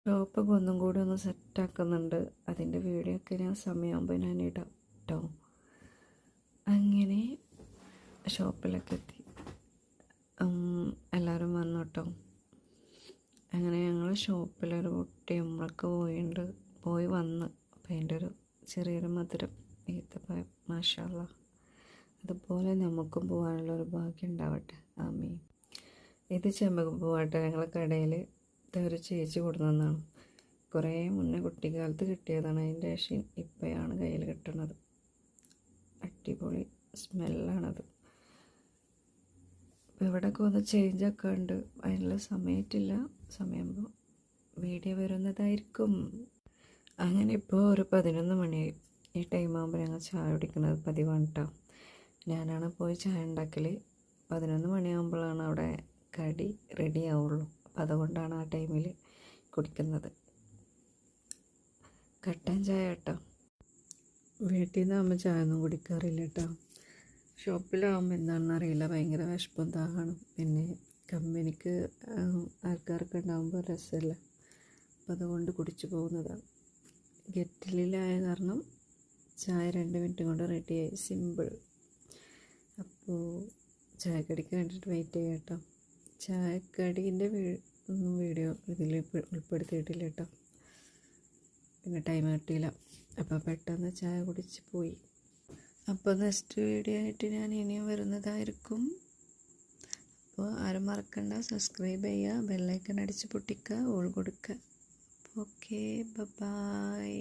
ഷോപ്പൊക്കെ ഒന്നും കൂടി ഒന്ന് സെറ്റാക്കുന്നുണ്ട്. അതിൻ്റെ വീഡിയോ ഒക്കെ ഞാൻ സമയമാകുമ്പോൾ ഞാൻ ഇടാം കേട്ടോ. അങ്ങനെ ഷോപ്പിലൊക്കെ എത്തി, എല്ലാവരും വന്നു കേട്ടോ. അങ്ങനെ ഞങ്ങൾ ഷോപ്പിലൊരു കുട്ടി നമ്മളൊക്കെ പോയി വന്ന്. അപ്പം അതിൻ്റെ ഒരു ചെറിയൊരു മധുരം ഈത്തപ്പഴം, മാഷാ അല്ലാ. അതുപോലെ നമുക്കും പോകാനുള്ളൊരു ഭാഗ്യം ഉണ്ടാവട്ടെ, ആമീൻ. ഇത് ചെമ്പകപ്പൂവാട്ടെ. ഞങ്ങളെ കടയിൽ ഒരു ചേച്ചി കൊടുക്കുന്നതാണ്. കുറേ മുന്നേ കുട്ടിക്കാലത്ത് കിട്ടിയതാണ്. അതിൻ്റെ ശേഷം ഇപ്പോഴാണ് കയ്യിൽ കിട്ടുന്നത്. അടിപൊളി സ്മെല്ലാണത്. അപ്പോൾ ഇവിടെയൊക്കെ ഒന്ന് ചേഞ്ചൊക്കെ ഉണ്ട്. അതിനുള്ള സമയത്തില്ല. സമയമാകുമ്പോൾ വീഡിയോ വരുന്നതായിരിക്കും. അങ്ങനെ ഇപ്പോൾ ഒരു 11 മണിയായി. ഈ ടൈമാകുമ്പോൾ ഞങ്ങൾ ചായ കുടിക്കുന്നത് പതിവാണ് കേട്ടോ. ഞാനാണ് പോയി ചായ ഉണ്ടാക്കൽ. 11 മണിയാകുമ്പോഴാണ് അവിടെ കടി റെഡി ആവുള്ളൂ. അപ്പം അതുകൊണ്ടാണ് ആ ടൈമിൽ കുടിക്കുന്നത്. കട്ടൻ ചായ കേട്ടോ. വീട്ടിൽ നിന്നാകുമ്പോൾ ചായ ഒന്നും കുടിക്കാറില്ല കേട്ടോ. ഷോപ്പിലാകുമ്പോൾ എന്താണെന്ന് അറിയില്ല, ഭയങ്കര വിശപ്പും ദാഹമാണ്. പിന്നെ കമ്പനിക്ക് ആൾക്കാരൊക്കെ ഉണ്ടാകുമ്പോൾ രസമല്ല. അപ്പം അതുകൊണ്ട് കുടിച്ചു പോകുന്നതാണ്. ഗെറ്റിലായ കാരണം ചായ 2 മിനിറ്റ് കൊണ്ട് റെഡിയായി, സിമ്പിൾ. അപ്പോൾ ചായക്കടിക്ക് വേണ്ടിയിട്ട് വെയിറ്റ് ചെയ്യാം കേട്ടോ. ചായക്കടീൻ്റെ വീഡിയോ ഇതിൽ ഉൾപ്പെടുത്തിയിട്ടില്ല കേട്ടോ. പിന്നെ ടൈം കിട്ടിയില്ല. അപ്പോൾ പെട്ടെന്ന് ചായ കുടിച്ച് പോയി. അപ്പോൾ നെക്സ്റ്റ് വീഡിയോ ആയിട്ട് ഞാൻ ഇനിയും വരുന്നതായിരിക്കും. അപ്പോൾ ആരും മറക്കണ്ട, സബ്സ്ക്രൈബ് ചെയ്യുക, ബെല്ലൈക്കൺ അടിച്ച് പൊട്ടിക്കുക, ഓൾ കൊടുക്കുക. Okay, by.